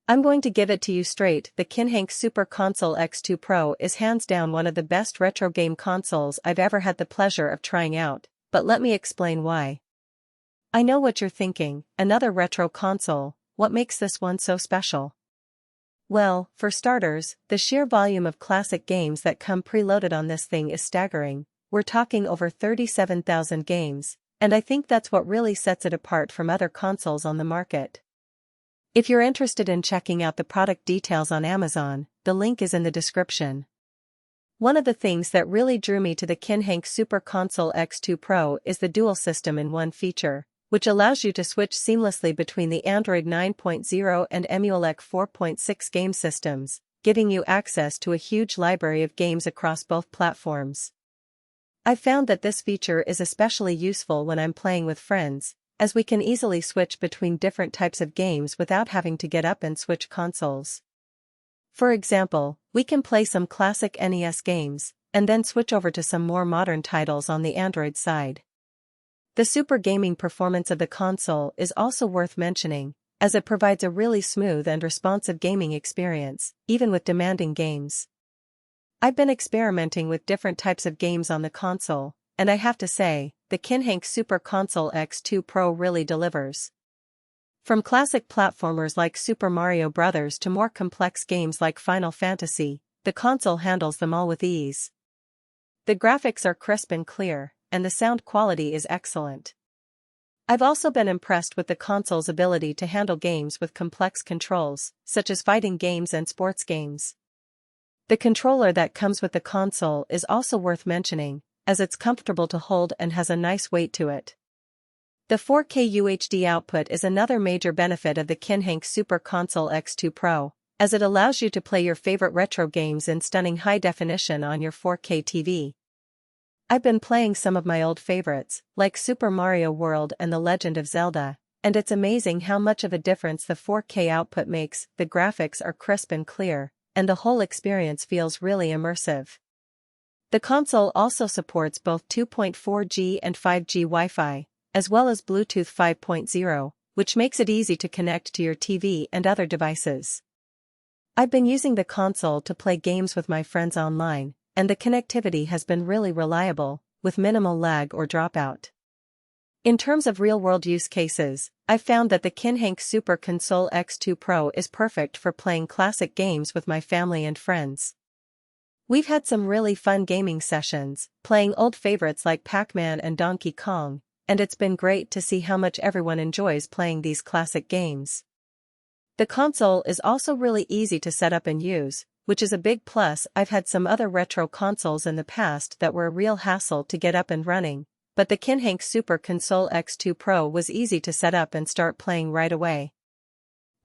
I'm going to give it to you straight, the Kinhank Super Console X2 Pro is hands down one of the best retro game consoles I've ever had the pleasure of trying out, but let me explain why. I know what you're thinking, another retro console, what makes this one so special? Well, for starters, the sheer volume of classic games that come preloaded on this thing is staggering. We're talking over 37,000 games, and I think that's what really sets it apart from other consoles on the market. If you're interested in checking out the product details on Amazon, the link is in the description. One of the things that really drew me to the Kinhank Super Console X2 Pro is the dual system in one feature, which allows you to switch seamlessly between the Android 9.0 and Emuelec 4.6 game systems, giving you access to a huge library of games across both platforms. I've found that this feature is especially useful when I'm playing with friends, as we can easily switch between different types of games without having to get up and switch consoles. For example, we can play some classic NES games, and then switch over to some more modern titles on the Android side. The super gaming performance of the console is also worth mentioning, as it provides a really smooth and responsive gaming experience, even with demanding games. I've been experimenting with different types of games on the console, and I have to say, the Kinhank Super Console X2 Pro really delivers. From classic platformers like Super Mario Bros. To more complex games like Final Fantasy, the console handles them all with ease. The graphics are crisp and clear, and the sound quality is excellent. I've also been impressed with the console's ability to handle games with complex controls, such as fighting games and sports games. The controller that comes with the console is also worth mentioning, as it's comfortable to hold and has a nice weight to it. The 4K UHD output is another major benefit of the Kinhank Super Console X2 Pro, as it allows you to play your favorite retro games in stunning high definition on your 4K TV. I've been playing some of my old favorites, like Super Mario World and The Legend of Zelda, and it's amazing how much of a difference the 4K output makes. The graphics are crisp and clear, and the whole experience feels really immersive. The console also supports both 2.4G and 5G Wi-Fi, as well as Bluetooth 5.0, which makes it easy to connect to your TV and other devices. I've been using the console to play games with my friends online, and the connectivity has been really reliable, with minimal lag or dropout. In terms of real-world use cases, I've found that the Kinhank Super Console X2 Pro is perfect for playing classic games with my family and friends. We've had some really fun gaming sessions, playing old favorites like Pac-Man and Donkey Kong, and it's been great to see how much everyone enjoys playing these classic games. The console is also really easy to set up and use, which is a big plus. I've had some other retro consoles in the past that were a real hassle to get up and running, but the Kinhank Super Console X2 Pro was easy to set up and start playing right away.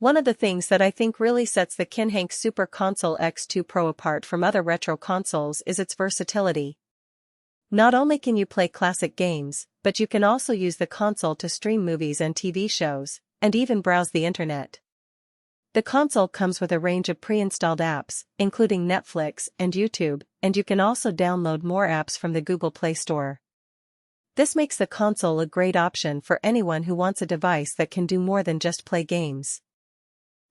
One of the things that I think really sets the Kinhank Super Console X2 Pro apart from other retro consoles is its versatility. Not only can you play classic games, but you can also use the console to stream movies and TV shows, and even browse the internet. The console comes with a range of pre-installed apps, including Netflix and YouTube, and you can also download more apps from the Google Play Store. This makes the console a great option for anyone who wants a device that can do more than just play games.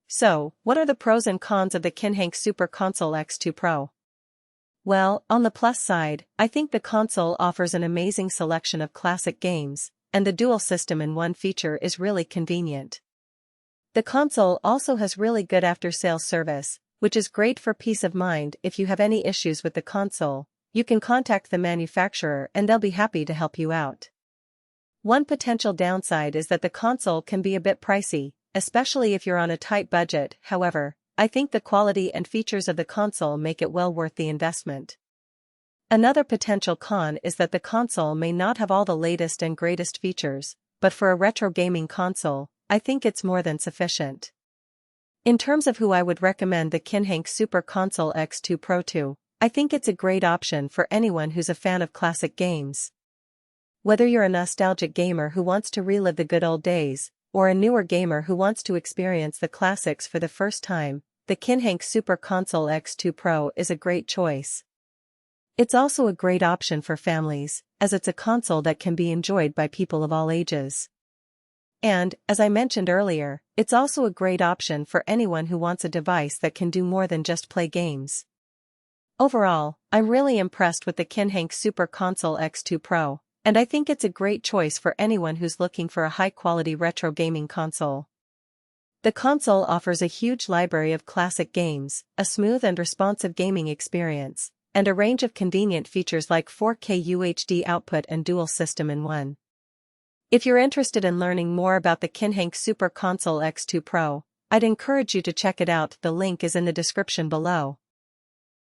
So, what are the pros and cons of the Kinhank Super Console X2 Pro? Well, on the plus side, I think the console offers an amazing selection of classic games, and the dual system in one feature is really convenient. The console also has really good after-sales service, which is great for peace of mind. If you have any issues with the console, you can contact the manufacturer and they'll be happy to help you out. One potential downside is that the console can be a bit pricey, especially if you're on a tight budget. However, I think the quality and features of the console make it well worth the investment. Another potential con is that the console may not have all the latest and greatest features, but for a retro gaming console, I think it's more than sufficient. In terms of who I would recommend the Kinhank Super Console X2 Pro to, I think it's a great option for anyone who's a fan of classic games. Whether you're a nostalgic gamer who wants to relive the good old days, or a newer gamer who wants to experience the classics for the first time, the Kinhank Super Console X2 Pro is a great choice. It's also a great option for families, as it's a console that can be enjoyed by people of all ages. And, as I mentioned earlier, it's also a great option for anyone who wants a device that can do more than just play games. Overall, I'm really impressed with the Kinhank Super Console X2 Pro, and I think it's a great choice for anyone who's looking for a high-quality retro gaming console. The console offers a huge library of classic games, a smooth and responsive gaming experience, and a range of convenient features like 4K UHD output and dual system in one. If you're interested in learning more about the Kinhank Super Console X2 Pro, I'd encourage you to check it out. The link is in the description below.